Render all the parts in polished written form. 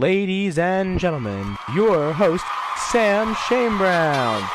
ladies and gentlemen, your host, Sam Shane Brown.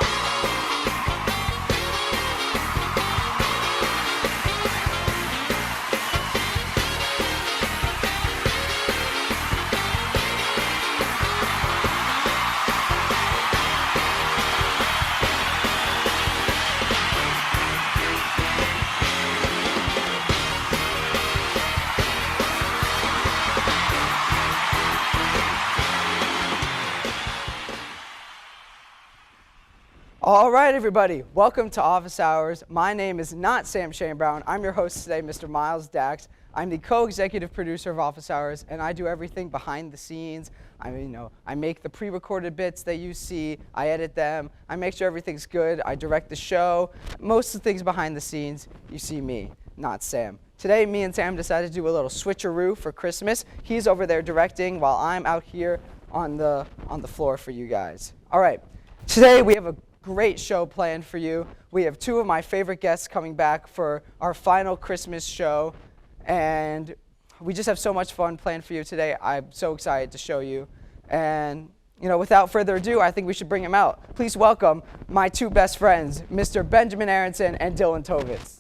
All right, everybody, welcome to Office Hours. My name is not Sam Shane Brown. I'm your host today, Mr. Miles Dakss. I'm the co-executive producer of Office Hours, and I do everything behind the scenes. I make the pre-recorded bits that you see. I edit them. I make sure everything's good. I direct the show. Most of the things behind the scenes, you see me, not Sam. Today, me and Sam decided to do a little switcheroo for Christmas. He's over there directing while I'm out here on the floor for you guys. All right, today we have a great show planned for you. We have two of my favorite guests coming back for our final Christmas show, and we just have so much fun planned for you today. I'm so excited to show you. And, without further ado, I think we should bring them out. Please welcome my two best friends, Mr. Benjamin Aronson and Dylan Tovitz.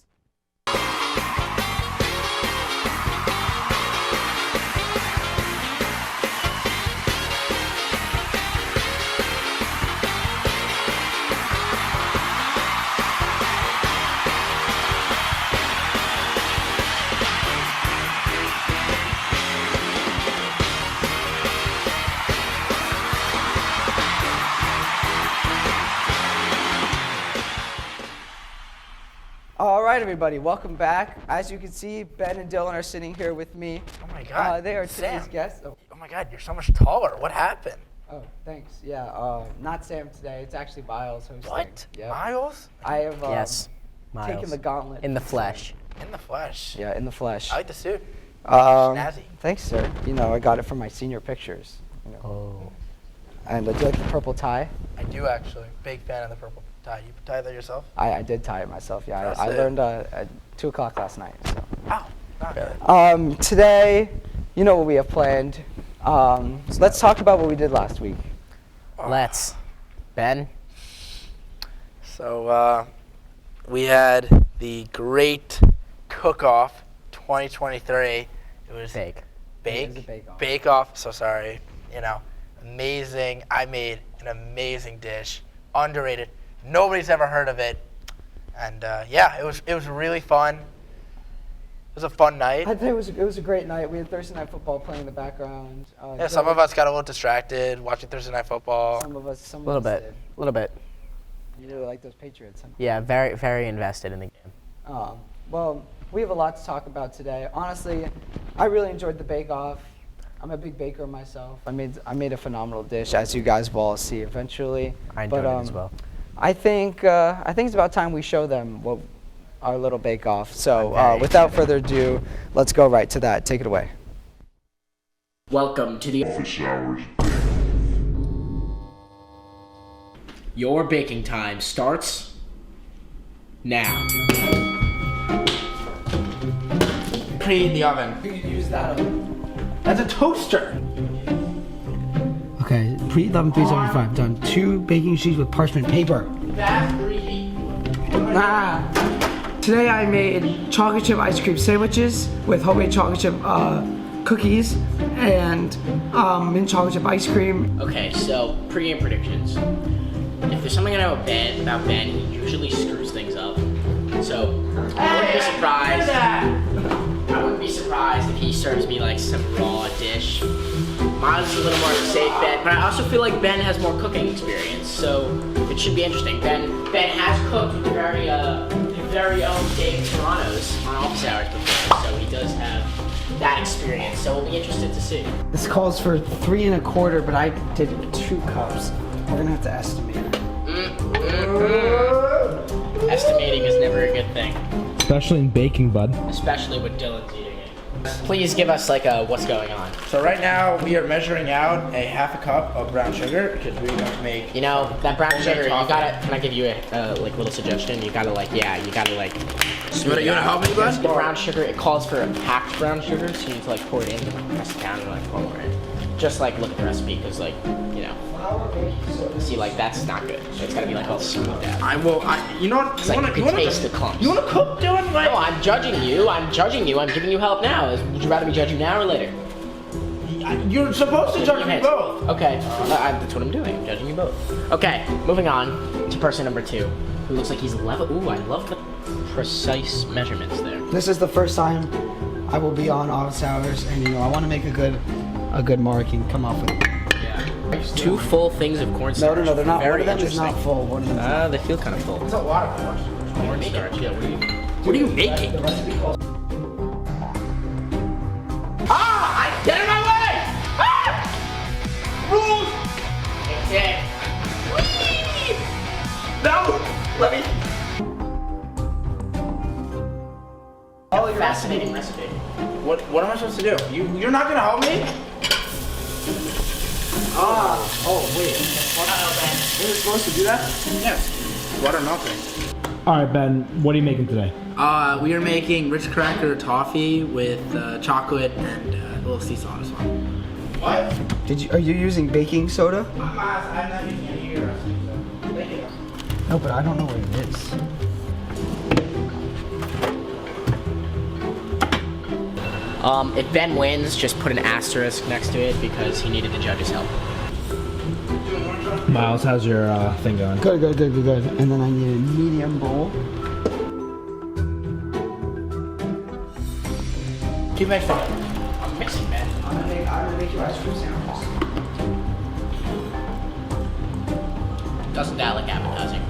All right, everybody, welcome back. As you can see, Ben and Dylan are sitting here with me. Oh my God, they are Sam. today's guests. Oh my God, you're so much taller. What happened? Oh, thanks. Yeah, not Sam today. It's actually Miles hosting. What? Yep. Miles? I have Yes, Miles. taken the gauntlet. In the flesh. In the flesh. Yeah, in the flesh. I like the suit. Snazzy. Thanks, sir. I got it from my senior pictures. Oh. And do you like the purple tie? I do actually. Big fan of the purple tie. You tie that yourself? I did tie it myself. Yeah, I learned at 2 o'clock last night. So. Oh, not good. Today, you know what we have planned. Let's talk about what we did last week. Let's. Ben? So, we had the great cook-off 2023. It was Bake. It was a bake-off. Bake-off. So sorry. Amazing. I made an amazing dish. Underrated. Nobody's ever heard of it. And it was really fun. It was a fun night. I think it was a great night. We had Thursday Night Football playing in the background. Some of us got a little distracted watching Thursday Night Football. Some of us A little bit. did. A little bit. You really like those Patriots, huh? Yeah, very, very invested in the game. Well, we have a lot to talk about today. Honestly, I really enjoyed the bake-off. I'm a big baker myself. I made a phenomenal dish, as you guys will all see eventually. I enjoyed it as well. I think it's about time we show them what our little bake-off. So without further ado, let's go right to that. Take it away. Welcome to the Office Hours. Your baking time starts now. Preheat the oven. You can use that oven. That's a toaster. Okay, preheat the oven 375. Done. 2 baking sheets with parchment paper. Fast preheat. Today I made chocolate chip ice cream sandwiches with homemade chocolate chip cookies and mint chocolate chip ice cream. Okay, so pre-game predictions. If there's something I know about Ben, he usually screws things up. So I wouldn't be surprised. I wouldn't be surprised if he serves me like some raw dish. Miles is a little more of a safe bet, but I also feel like Ben has more cooking experience, so it should be interesting. Ben has cooked with the very own Dave Toronto's on Office Hours before, so he does have that experience. So we'll be interested to see. This calls for 3 1/4, but I did 2 cups. We're gonna have to estimate. Estimating is never a good thing, Especially in baking, bud. especially when Dylan's eating it. Please give us like a what's going on. So right now we are measuring out a half a cup of brown sugar because we're going to make. You know that brown sugar. You toffee. gotta. Can I give you a like little suggestion? You gotta like You gotta help me, bud? The brown sugar. It calls for a packed brown sugar, so you need to like pour it in, press it down, and like pour it in. Just like look at the recipe, because like see like that's not good. It's gotta be like all smoothed out. You know what? It's like you can taste the clumps. You want to cook, doing like? No, I'm judging you. I'm giving you help now. Would you rather me judge you now or later? You're supposed to judge me both. Okay, that's what I'm doing. I'm judging you both. Okay, moving on to person number 2, who looks like he's level. Ooh, I love the precise measurements there. This is the first time I will be on office hours, and I want to make a good mark and come off with it. Yeah. 2 full things of cornstarch. No, they're not. Very One of them is interesting. not full. One of them. They feel kind of full. There's a lot of Cornstarch. Yeah. What are you making? Get in my way! Rules! Okay. No! Let me. Fascinating recipe. What am I supposed to do? You're not gonna help me? Oh wait. Is it supposed to do that? Yes. Water melting. All right, Ben, what are you making today? We are making rich cracker toffee with chocolate and a little sea salt as well. What? Are you using baking soda? I'm not using any of your recipes, so thank you. No, but I don't know what it is. If Ben wins, just put an asterisk next to it because he needed the judge's help. Miles, how's your thing going? Good. And then I need a medium bowl. Keep mixing. I'm mixing, Ben. I'm gonna make you ice cream sandwiches. Doesn't that look appetizing?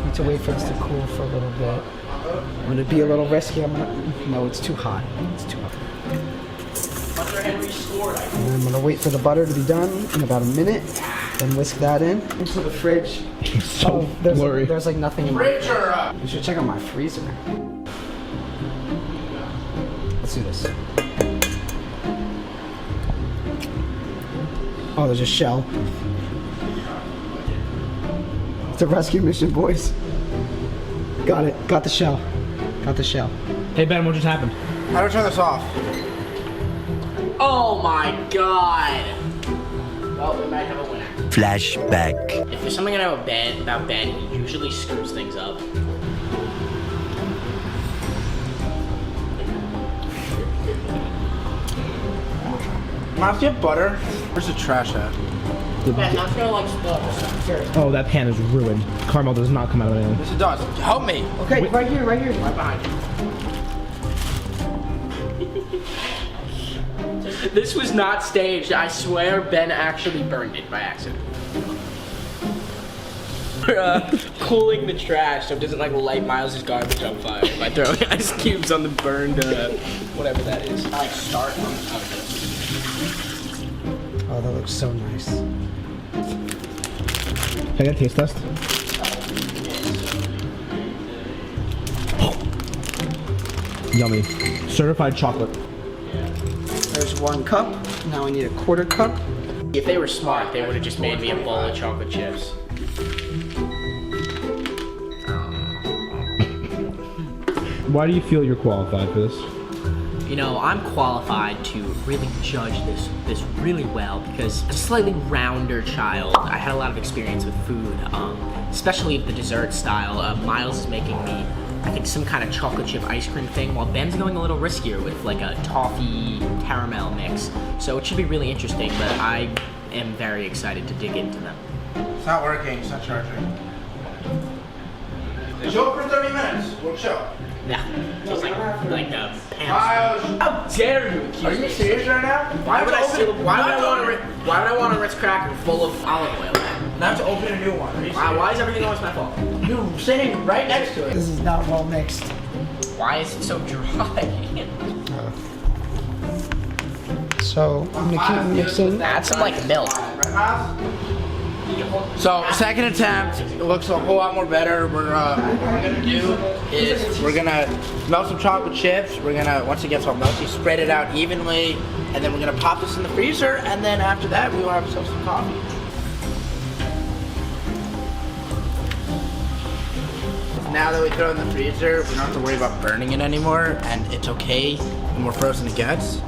Need to wait for this to cool for a little bit. I'm gonna be a little risky. No, it's too hot. It's too hot. And I'm gonna wait for the butter to be done in about a minute. Then whisk that into the fridge. So blurry. There's like nothing in my fridge. You should check out my freezer. Let's do this. Oh, there's a shell. It's a rescue mission, boys. Got it. Got the shell. Hey, Ben, what just happened? How do I turn this off? Oh my god! Well, we might have a winner. Flashback. If there's something I know about Ben, he usually screws things up. Miles, do you have butter? Where's the trash at? Ben, that's gonna like spill. Oh, that pan is ruined. Caramel does not come out of anything. Yes, it does. Help me. Okay, right here. Right behind you. This was not staged. I swear Ben actually burned it by accident. We're cooling the trash so it doesn't like light Miles' garbage on fire by throwing ice cubes on the burned whatever that is. I like start on top of this. Oh, that looks so nice. Can I get a taste test? Yummy. Certified chocolate. There's 1 cup. Now I need a 1/4 cup. If they were smart, they would have just made me a bowl of chocolate chips. Why do you feel you're qualified for this? You know, I'm qualified to really judge this really well because as a slightly rounder child, I had a lot of experience with food, especially the dessert style. Miles is making me, I think, some kind of chocolate chip ice cream thing, while Ben's going a little riskier with like a toffee caramel mix. So it should be really interesting, but I am very excited to dig into them. It's not working. It's not charging. Show it for 30 minutes. We'll show. Yeah, just like a pan. Miles, How dare you accuse are you me? serious right now? Why would I steal? Why would open I want a Ritz cracker full of olive oil? Not to open a new one. Are you Why is everything always my fault? You're sitting right next to it. This is not well mixed. Why is it so dry? So I'm gonna keep mixing. Add some like milk. Right, Miles? So second attempt, it looks a whole lot more better. What we're gonna do is we're gonna melt some chocolate chips. We're gonna, once it gets all melty, spread it out evenly, and then we're gonna pop this in the freezer, and then after that we will have ourselves some coffee. Now that we throw it in the freezer, we don't have to worry about burning it anymore, and it's okay the more frozen it gets.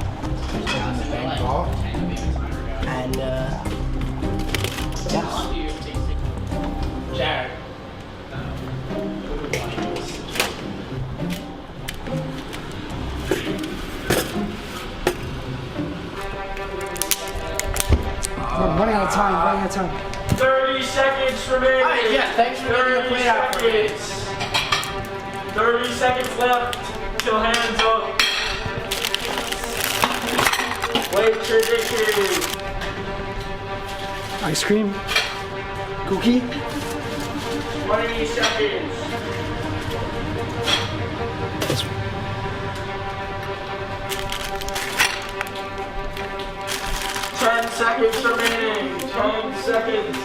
And yes. Jared. Running out of time. 30 seconds remaining. Alright, yeah, thanks for getting the plate out for me. 30 seconds left till hands up. Wait, tradition. Ice cream. Cookie. 20 seconds. Ten seconds remaining. 10 seconds.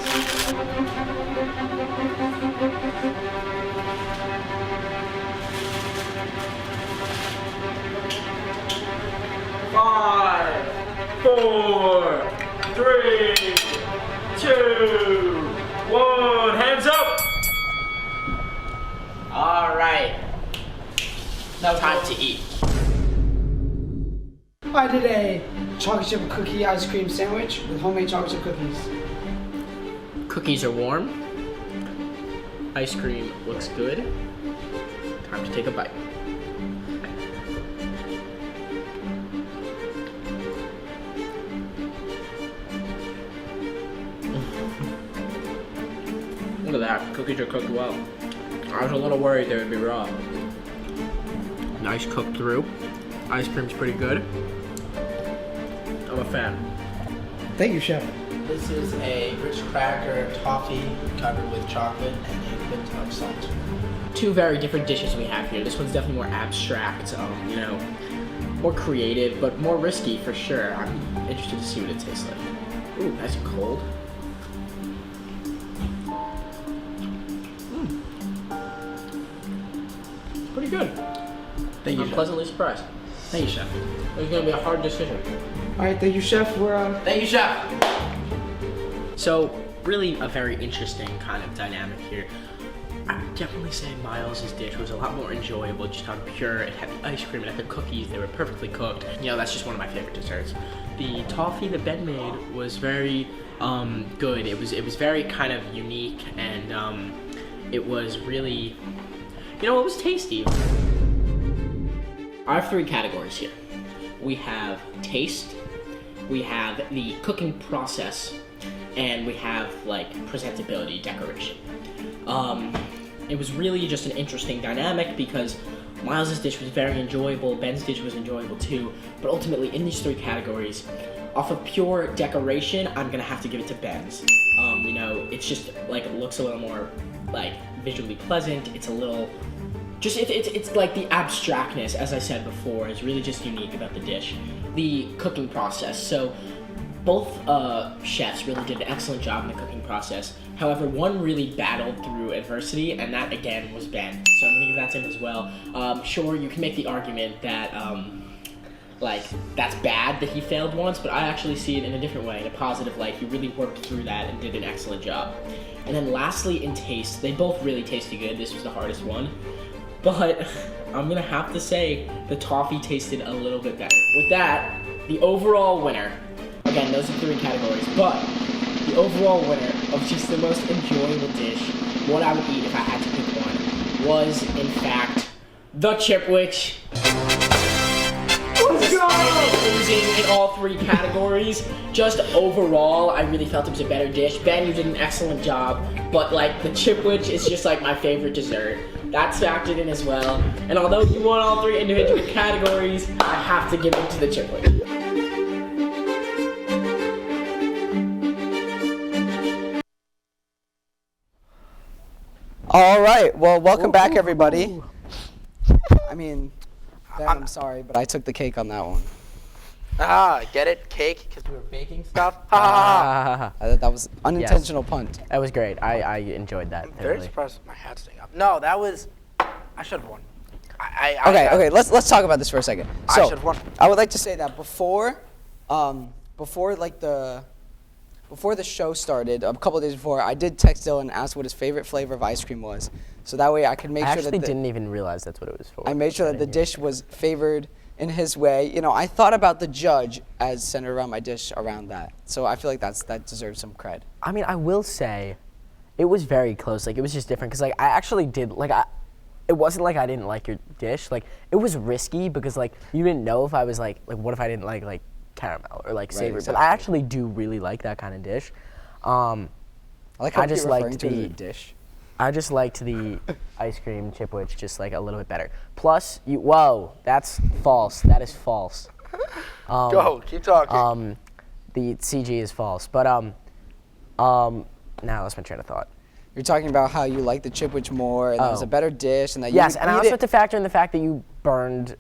5, 4, 3, 2, 1. Hands up. All right. Now time to eat. I did a chocolate chip cookie ice cream sandwich with homemade chocolate chip cookies. Cookies are warm. Ice cream looks good. Time to take a bite. Look at that. Cookies are cooked well. I was a little worried they would be raw. Nice cooked through. Ice cream's pretty good. I'm a fan. Thank you, chef. This is a rich cracker toffee covered with chocolate and a bit of salt. Two very different dishes we have here. This one's definitely more abstract, you know, more creative, but more risky for sure. I'm interested to see what it tastes like. Ooh, nice and cold. Pretty good. Thank you, I'm chef. pleasantly surprised. Thank you, chef. It's gonna be a hard decision. All right, thank you, chef. Thank you, chef. So, really a very interesting kind of dynamic here. I would definitely say Miles' dish was a lot more enjoyable, just on pure. It had the ice cream, it had the cookies, they were perfectly cooked. You know, that's just one of my favorite desserts. The toffee that Ben made was very good. It was very kind of unique, and it was really, you know, it was tasty. I have three categories here. We have taste, we have the cooking process, and we have like presentability, decoration. It was really just an interesting dynamic because Miles' dish was very enjoyable, Ben's dish was enjoyable too, but ultimately in these three categories, off of pure decoration, I'm gonna have to give it to Ben's. You know, it's just like, it looks a little more like visually pleasant, it's a little, just it's like the abstractness, as I said before, is really just unique about the dish. The cooking process, so both chefs really did an excellent job in the cooking process. However, one really battled through adversity, and that again was Ben. So I'm gonna give that to him as well. Sure, you can make the argument that like that's bad that he failed once, but I actually see it in a different way, in a positive light. He really worked through that and did an excellent job. And then lastly, in taste, they both really tasted good. This was the hardest one. But I'm gonna have to say the toffee tasted a little bit better. With that, the overall winner, again, those are three categories, but the overall winner of just the most enjoyable dish, what I would eat if I had to pick one, was in fact the Chipwich. Let's go! Losing in all three categories. Just overall, I really felt it was a better dish. Ben, you did an excellent job, but like the Chipwich is just like my favorite dessert. That's factored in as well. And although you won all three individual categories, I have to give it to the Chipwich. All right. Well, welcome back, everybody. I mean, Ben, I'm sorry, but I took the cake on that one. Get it? Cake? Because we were baking stuff? Ha ha ha. That was unintentional punt. That was great. I enjoyed that. I'm very surprised my hat's staying up. No, that was. I should have won. Okay. Let's talk about this for a second. I So should have won. I would like to say that before the show started, a couple of days before, I did text Dylan and ask what his favorite flavor of ice cream was, so that way I could make I sure that actually didn't even realize that's what it was for. I made sure that the dish was favored in his way. You know, I thought about the judge as centered around my dish around that, so I feel like that deserves some cred. I mean, I will say, it was very close. Like, it was just different because, like, I actually did it wasn't like I didn't like your dish. Like, it was risky because, like, you didn't know if I was like what if I didn't like caramel or like savory. exactly. But I actually do really like that kind of dish. I like how I you just keep liked referring to it as a the- dish. I just liked the ice cream chipwich just like a little bit better. Plus, whoa, that's false. That is false. Go, keep talking. The CG is false. But now that's my train of thought. You're talking about how you like the chipwich more, and it was a better dish, and that Yes, you and I eat also it. have to factor in the fact that you burned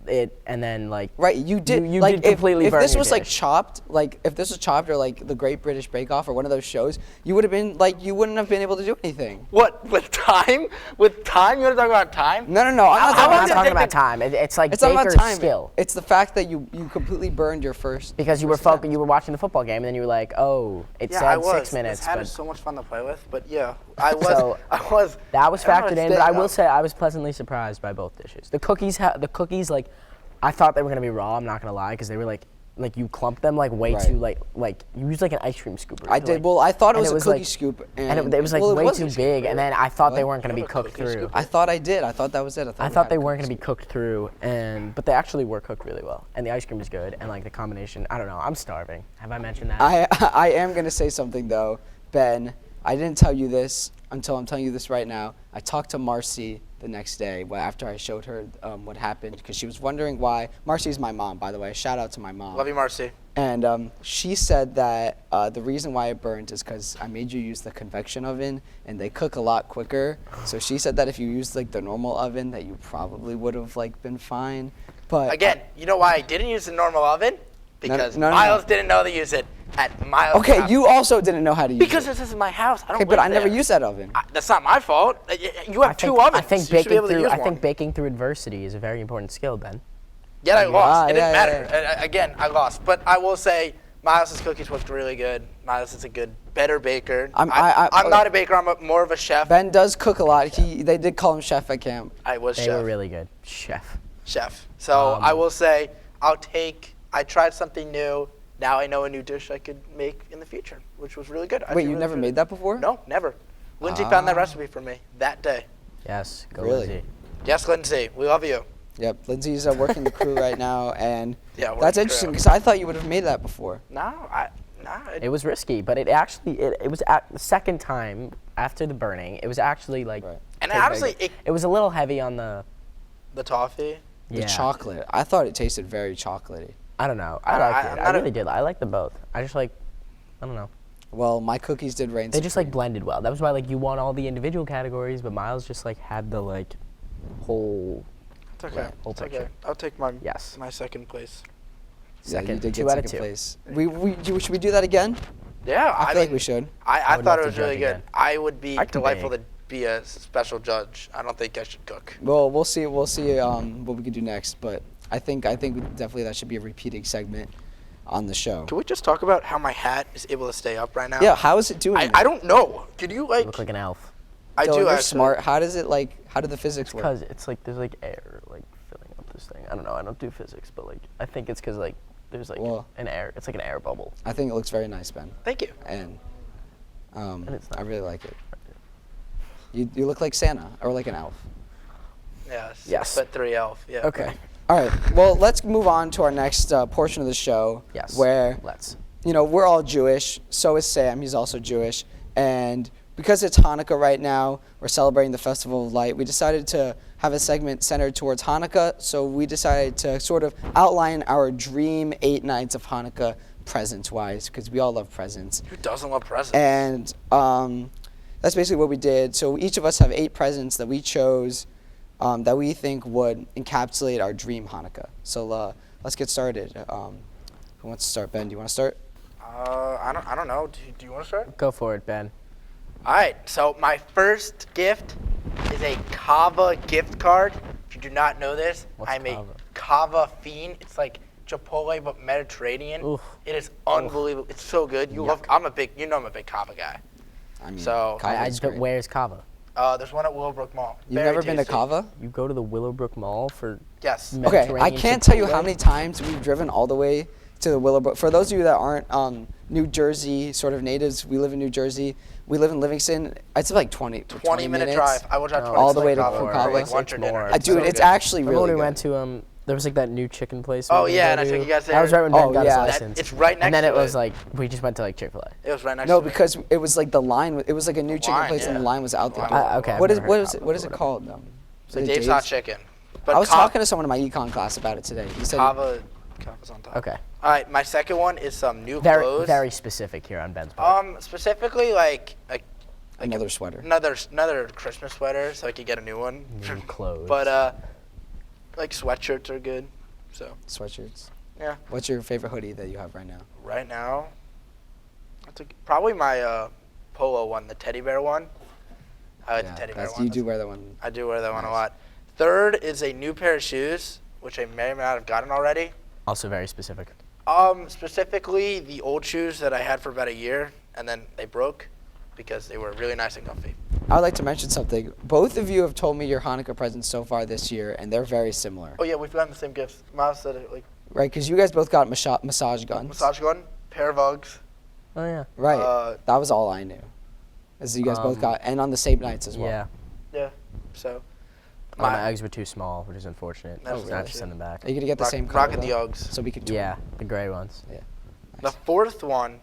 it and then like Right, you did. You like, did completely if burn this your was like dish. chopped, or like the Great British Bake Off or one of those shows, you would have been like, you wouldn't have been able to do anything. What? With time? With time? You want to talk about time? No. I'm How not I'm long not did it talking take about to- time. It's like It's not about baker's time. skill. It's the fact that you completely burned your first. Because you were you were watching the football game and then you were like, oh, it Yeah, I said was. 6 minutes, This hat but is so much fun to play with. But yeah, I was. So, I was. that was I don't know factored how to in. But stay I will up. say I was pleasantly surprised by both dishes. The cookies, like, I thought they were gonna be raw. I'm not gonna lie, because they were like you clumped them like way Right. too like you used like an ice cream scooper. I to, did. like- Well, I thought it and was a cookie like- scoop, and it was like well, it way wasn't too big, and then I thought they weren't gonna be You have a cooked cookie through. scoop? I thought I did. I thought that was it. I thought they weren't going to be cooked through, but they actually were cooked really well. And the ice cream is good, and like the combination, I don't know, I'm starving. Have I mentioned that? I am gonna say something though, Ben. I didn't tell you this until I'm telling you this right now. I talked to Marcy the next day after I showed her what happened, because she was wondering why. Marcy's my mom, by the way. Shout out to my mom. Love you, Marcy. And she said that the reason why it burnt is because I made you use the convection oven, and they cook a lot quicker. So she said that if you used like the normal oven, that you probably would have like been fine. But Again, you know why I didn't use the normal oven? Because no. Miles didn't know to use it at Miles' okay, house. you also didn't know how to use Because it. this is my house. I don't Okay, but live I never there. used that oven. That's not my fault. You have two ovens. I think you should be able to baking through. use I one. think baking through adversity is a very important skill, Ben. Yet I lost. It didn't yeah, matter. Again, I lost. But I will say, Miles' cookies looked really good. Miles is a better baker. I'm not a baker. I'm more of a chef. Ben does cook a lot. They did call him chef at camp. I was They chef. were really good, chef. Chef. So I will say, I tried something new. Now I know a new dish I could make in the future, which was really good. Wait, you never made that before? No, never. Lindsay found that recipe for me that day. Yes, go Really? Lizzie. Yes, Lindsay, we love you. Yep, Lindsay's working the crew right now, and Yeah, working that's the interesting crew. because I thought you would have made that before. It was risky, but it actually it was at the second time after the burning. It was actually like Right. And Okay, honestly, it was a little heavy on the the toffee. The yeah. chocolate. I thought it tasted very chocolatey. I don't know. I liked it. I really did. I liked them both. I just like, I don't know. Well, my cookies did reign They just like supreme. blended well. That was why like you won all the individual categories, but Miles just like had the like whole It's okay. whole It's okay. picture. I'll take my Yes. my second place. Yeah, you second. did 2 get out of second 2. place. Should we do that again? Yeah, I feel like we should. I would thought love it to was really judge good. again. I would be I can delightful bake. to be a special judge. I don't think I should cook. Well, we'll see. We'll see what we can do next. But I think definitely that should be a repeating segment on the show. Can we just talk about how my hat is able to stay up right now? Yeah, how is it doing? I don't know. Could you You like? look like an elf. I Dylan, do you're actually. smart. How does it how do the physics work? Because it's like there's like air like filling up this thing. I don't know. I don't do physics, but like I think it's because like there's like Well- an air. It's like an air bubble. I think it looks very nice, Ben. Thank you. And it's I not. really like it. You look like Santa or like an elf. Yeah. Yes. 6'3" elf. Yeah. Okay. All right. Well, let's move on to our next portion of the show. Yes. Where Let's. we're all Jewish. So is Sam. He's also Jewish. And because it's Hanukkah right now, we're celebrating the Festival of Light. We decided to have a segment centered towards Hanukkah. So we decided to sort of outline our dream 8 nights of Hanukkah presents-wise, because we all love presents. Who doesn't love presents? And that's basically what we did. So each of us have 8 presents that we chose that we think would encapsulate our dream Hanukkah. So let's get started. Who wants to start? Ben, do you want to start? I don't know. Do you want to start? Go for it, Ben. All right. So my first gift is a Kava gift card. If you do not know this, What's I'm Kava? a Kava fiend. It's like Chipotle but Mediterranean. Oof. It is unbelievable. It's so good. I'm a big Kava guy. I mean, So Kava's great. Where's Kava? There's one at Willowbrook Mall. You've Very never been to tasty. Kava? You go to the Willowbrook Mall for Yes. Okay, I Mediterranean can't tell you Chipotle? how many times we've driven all the way to the Willowbrook. For those of you that aren't New Jersey sort of natives, we live in New Jersey. We live in Livingston. It's like 20 20-minute minutes. drive. I will drive 20 all the way to Kava for, Kava. like lunch or It's dinner. more. It's Dude, so it's good. actually Remember really when we good. went to there was like that new chicken place. Oh, we yeah, go and I to. took you guys That was there. right when Ben Oh, got yeah. his That- license. it's right next And then to it was it. like we just went to like Chick-fil-A. It was right next No, to it. because it was like the line. It was like a new chicken line, place, and yeah. the line was out the Line door. was- Okay. What I've is never what heard is of it? What is Kava, it called? So is it Dave's Hot Chicken. But I was talking to someone in my econ class about it today. He said Kava's on top. Okay. All right, my second one is some new Very clothes. very specific here on Ben's part. Specifically like another sweater. another Christmas sweater, so I could get a new one. New clothes. But like sweatshirts are good. So Sweatshirts. yeah, What's your favorite hoodie that you have right now? right now, probably my polo one, the teddy bear one. I like the teddy bear one. You do wear that one. I do wear that one a Nice. lot. Third is a new pair of shoes, which I may or may not have gotten already. Also very specific. Specifically the old shoes that I had for about a year, and then they broke because they were really nice and comfy. I would like to mention something. Both of you have told me your Hanukkah presents so far this year, and they're very similar, Oh yeah, we've gotten the same gifts. Miles said it, like right? Because you guys both got massage guns. massage gun, pair of Uggs. Oh yeah. Right. That was all I knew. As you guys both got, and on the same nights as well. Yeah. Yeah. So My eggs were too small, which is unfortunate. That's So I have to really- send them back. Are you gonna get the same color? rocking the though? Uggs. So we can. Yeah, the gray ones. The fourth one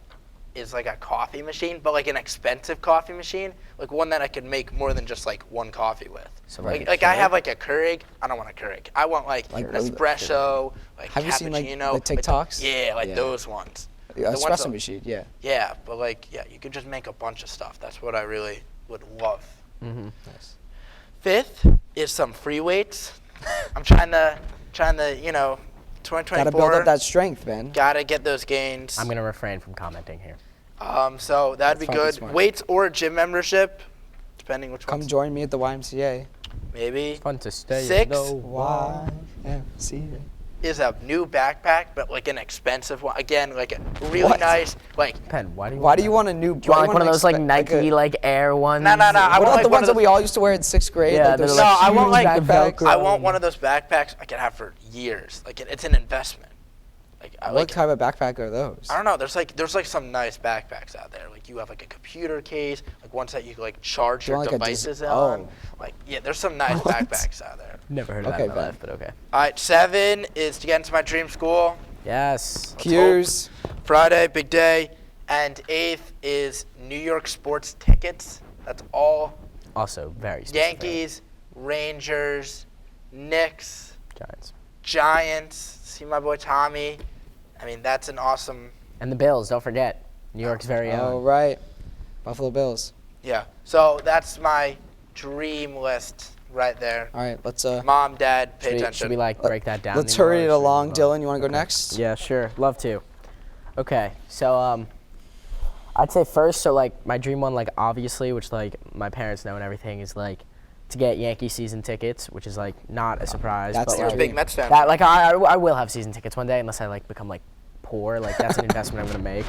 is like a coffee machine, but like an expensive coffee machine, like one that I could make more than just like one coffee with. So Like, like I have like a Keurig. I don't want a Keurig. I want like Like an those- espresso, like Have you seen, like, cappuccino. the TikToks? Yeah, like Yeah. those ones. The ones espresso that- machine. Yeah. Yeah, but like you could just make a bunch of stuff. That's what I really would love. Mm-hmm. Nice. Fifth is some free weights. I'm trying to 2024. Gotta build up that strength, man. Gotta get those gains. I'm gonna refrain from commenting here. So that'd be That's probably good. smart. Weights or gym membership, depending which Come one. join me at the YMCA. Maybe. Fun to stay. Six. YMCA. Is a new backpack, but like an expensive one. Again, like a really What? nice, like. Pen, why do you? Why do you want a new? Do you want like one of those like Nike like Air ones? No, no, no. I What want about like the one ones of that we those, all used to wear in 6th grade? Yeah, like those they're like huge I want like backpacks? I want one of those backpacks I can have for years. Like it's an investment. Like I What like. type of backpack are those? I don't know. There's like some nice backpacks out there. Like you have like a computer case, like ones that you can like charge Do you your want, like, a devices des- on. oh. Like yeah, there's some nice What? backpacks out there. Never heard of Okay, that in my Ben. life, but okay. All right, 7 is to get into my dream school. Yes. Cues. Friday, big day. And 8th is New York sports tickets. That's all. Also very specific. Yankees, Rangers, Knicks, Giants. Giants. See my boy Tommy. I mean, that's an awesome. And the Bills. Don't forget. New York's very Oh own. right, Buffalo Bills. Yeah. So that's my dream list right there. All right, let's Mom, Dad, pay Should we, attention. should we like break that down? let's anymore, hurry it or should we along. move on? Dylan, you want to go next? Yeah, sure. Love to. Okay, so I'd say first, so like my dream one, like obviously, which like my parents know and everything, is like to get Yankee season tickets, which is like not a surprise. That's but You're a the like, big Mets fan. that like I will have season tickets one day unless I like become like poor. Like that's an investment I'm gonna make.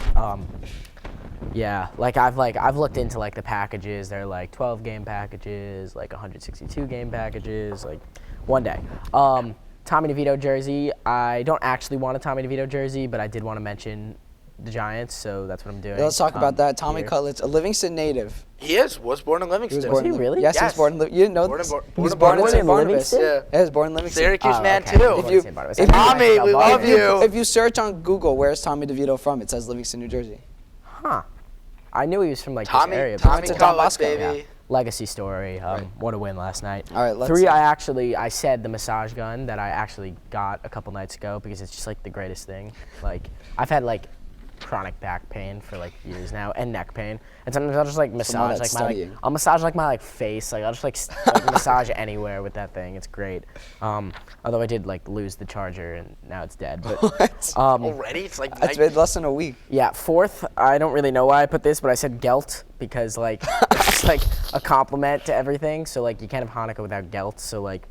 Yeah, like I've looked into like the packages. They're like 12 game packages, like 162 game packages, like one day. Tommy DeVito jersey. I don't actually want a Tommy DeVito jersey, but I did want to mention the Giants, so that's what I'm doing. Yeah, let's talk about that. Tommy here. Cutlets, a Livingston native. He was born in He Livingston. was born he in really? Yes, he Yes. was born in You didn't know Born this? in He was born born in in St. Barnabas. Livingston? Yeah. Yeah, he was born in Livingston. Syracuse Oh, man okay. too. Born in St. Barnabas. I Tommy, didn't we know love that. you. If you search on Google, where's Tommy DeVito from? It says Livingston, New Jersey. Huh. I knew he was from like Tommy, this area. but Tommy went to it's Don Cutlets, Bosco, baby. yeah. Legacy story. Right. What a win last night. All right, let's 3, I said the massage gun that I actually got a couple nights ago because it's just like the greatest thing. Like I've had like chronic back pain for like years now and neck pain. And sometimes I'll just like massage that's like my studying. I'll massage like my like face. Like I'll just like, like massage anywhere with that thing. It's great. Although I did like lose the charger and now it's dead. But Already? It's like It's been less than a week. yeah, fourth, I don't really know why I put this, but I said gelt because like it's just like a compliment to everything. So like you can't have Hanukkah without gelt. So like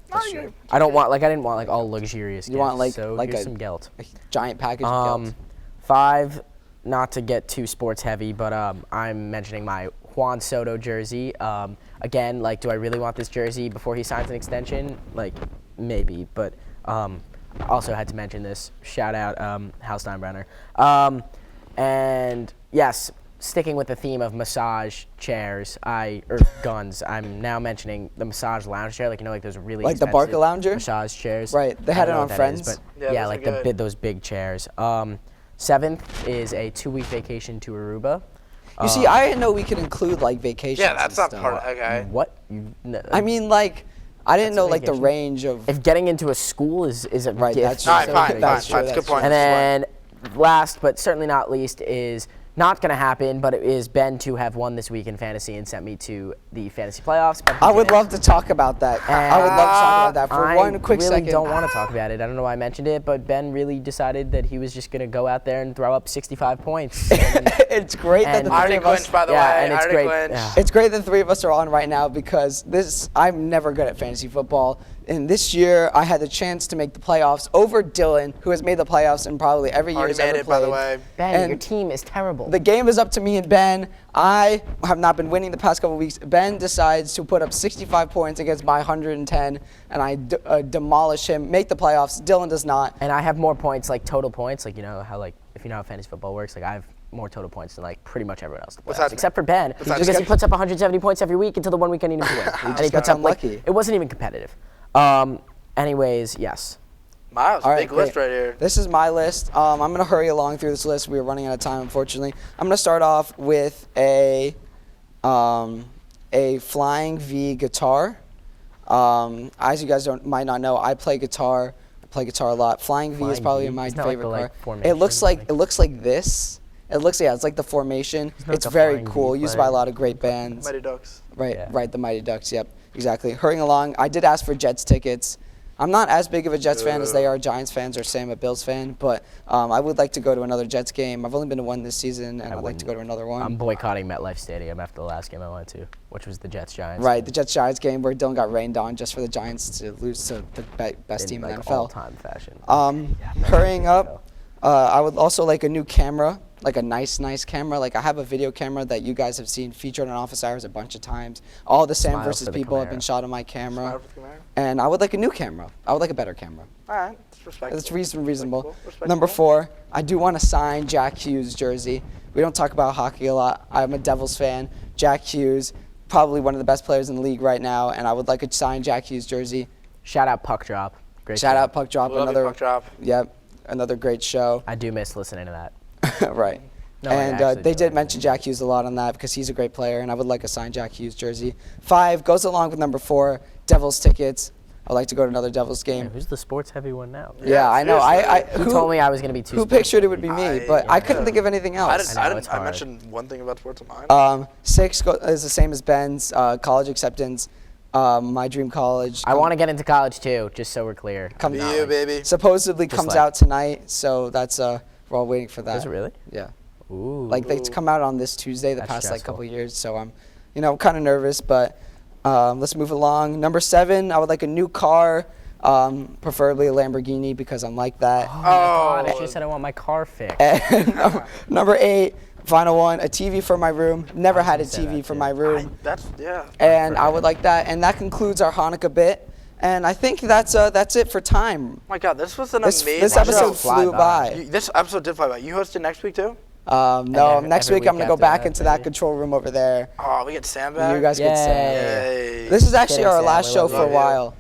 I don't want like I didn't want like all luxurious. You want, gifts, like- so like here's a- some gelt. A giant package of gelt. 5, not to get too sports heavy, but I'm mentioning my Juan Soto jersey. Again, like, do I really want this jersey before he signs an extension? Like, maybe, but also had to mention this. Shout out Hal Steinbrenner. And yes, sticking with the theme of massage chairs, or guns, I'm now mentioning the massage lounge chair. Like, you know, like those really Like the expensive Barca lounger? massage chairs. Right, they I had don't it know on what that is, Friends. Yeah, yeah, those like are good. those big chairs. 7th is a 2-week vacation to Aruba. You see, I didn't know we could include like vacations. Yeah, that's and not stuff. part of okay. What? I mean, like, I didn't That's a know like the vacation. range of. If getting into a school is a Right, gift. that's All right, so fine, good. fine, That's fine. true, That's a that's good point. And then last but certainly not least is not going to happen, but it is Ben to have won this week in fantasy and sent me to the fantasy playoffs. But he I would didn't. love to talk about that. I would love to talk about that for I one quick really second. don't want to talk about it. I don't know why I mentioned it, but Ben really decided that he was just going to go out there and throw up 65 points. And It's great that And the I three already of us. clinched, by the yeah, way. and I it's already great. clinched. Yeah. It's great that the three of us are on right now because I'm never good at fantasy football. And this year I had the chance to make the playoffs over Dylan, who has made the playoffs in probably every year Already he's ever made it, by the played. way. Ben, And your team is terrible. The game is up to me and Ben. I have not been winning the past couple weeks. Ben decides to put up 65 points against my 110, and I demolish him, make the playoffs. Dylan does not. And I have more points, like total points, like you know how like if you know how fantasy football works, like I have more total points than like pretty much everyone else. in the What's playoffs, that? except for Ben, that? because he puts up 170 points every week until the one week I need him to win. And he just puts got up like unlucky. it wasn't even competitive. Anyways, yes. Miles, All right, big list great. right here. This is my list. I'm going to hurry along through this list. We're running out of time, unfortunately. I'm going to start off with a Flying V guitar. As you guys might not know, I play guitar. I play guitar a lot. Flying V is Flying probably V? my Isn't that like favorite the, like, car. formation, It looks like like- this. It's like the formation. like It's a very Flying V cool. Used by a lot of great bands. Mighty Ducks. Right, Yeah. right, the Mighty Ducks, yep, exactly. Hurrying along, I did ask for Jets tickets. I'm not as big of a Jets fan as they are Giants fans or Sam a Bills fan, but I would like to go to another Jets game. I've only been to one this season, and I'd like to go to another one. I'm boycotting MetLife Stadium after the last game I went to, which was the Jets Giants. Right, the Jets-Giants game where Dylan got rained on just for the Giants to lose to the best team in like the NFL. all-time fashion. Hurrying up, I would also like a new camera, like a nice camera. Like I have a video camera that you guys have seen featured on Office Hours a bunch of times. All the Sam Smile versus for the people have Camaro. been shot on my camera. Smile for the Camaro. And I would like a new camera. I would like a better camera. All right, it's respectable. That's reasonable. Respectable. Number 4, I do want to sign Jack Hughes' jersey. We don't talk about hockey a lot. I'm a Devils fan. Jack Hughes, probably one of the best players in the league right now, and I would like to sign Jack Hughes' jersey. Shout out Puck Drop. Great Shout job. out Puck Drop, Love you, another Puck Drop. Yep, another great show. I do miss listening to that. Right. No, I and actually they do. did mention Jack Hughes a lot on that because he's a great player, and I would like a signed Jack Hughes jersey. 5 goes along with number 4, Devils tickets. I'd like to go to another Devils game. Who's the sports heavy one now? Yeah, I know. seriously. Who told me I was going to be too Who sports pictured it heavy? would be me, I- but I yeah. couldn't think of anything else. I know, it's I hard. mentioned one thing about sports of mine. 6 is the same as Ben's, college acceptance. My dream college. I want to get into college too, just so we're clear. Come Be out. you, baby. Supposedly Just comes like- out tonight, so that's we're all waiting for that. Is it really? Yeah. Ooh. Like they come out on this Tuesday the That's past like stressful. couple years, so I'm, kind of nervous, but let's move along. Number 7, I would like a new car, preferably a Lamborghini because I'm like that. God, I should have said I want my car fixed. And number 8, final one, a TV for my room. Never had a gonna say TV that for too. my room. That's yeah. And I would like that. And that concludes our Hanukkah bit. And I think that's it for time. Oh my God, this was an This amazing episode show. flew by. This episode did fly by. You hosted next week too? No, every- next every week I'm week gonna go after back that, into that maybe. control room over there. Oh, we get Sam back. You guys get Sam. Yay. This is actually Kidding, our Sam, last we show love for a you. while.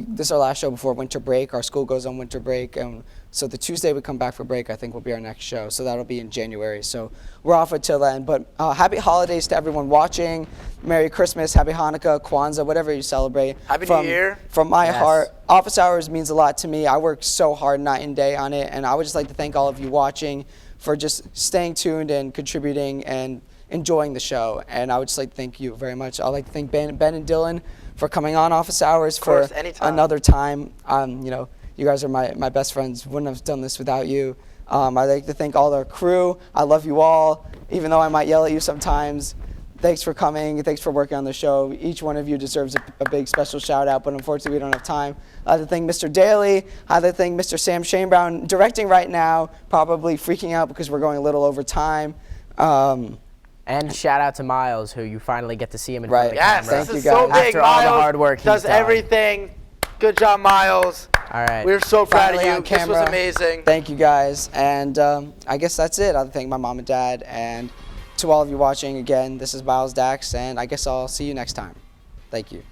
This is our last show before winter break. Our school goes on winter break, and so the Tuesday we come back for break, I think will be our next show. So that'll be in January. So we're off until then. But happy holidays to everyone watching. Merry Christmas, Happy Hanukkah, Kwanzaa, whatever you celebrate. Happy New Year. From my Yes. heart, Office Hours means a lot to me. I work so hard night and day on it, and I would just like to thank all of you watching for just staying tuned and contributing and enjoying the show. And I would just like to thank you very much. I'd like to thank Ben and Dylan for coming on Office Hours course, for anytime. another time. You know, you guys are my best friends. Wouldn't have done this without you. I'd like to thank all our crew. I love you all, even though I might yell at you sometimes. Thanks for coming. Thanks for working on the show. Each one of you deserves a big special shout out, but unfortunately we don't have time. I'd like to thank Mr. Daly. I'd like to thank Mr. Sam Shanebrown, directing right now, probably freaking out because we're going a little over time. And shout out to Miles, who you finally get to see him in Right. front of the Yes, camera. Thank this you is so guys. big. After all the Miles hard work he's does done. everything. Good job, Miles. All right. We're so proud of Finally you. on This was camera. amazing. Thank you guys. And I guess that's it. I'd like to thank my mom and dad. And to all of you watching, again, this is Miles Dakss, and I guess I'll see you next time. Thank you.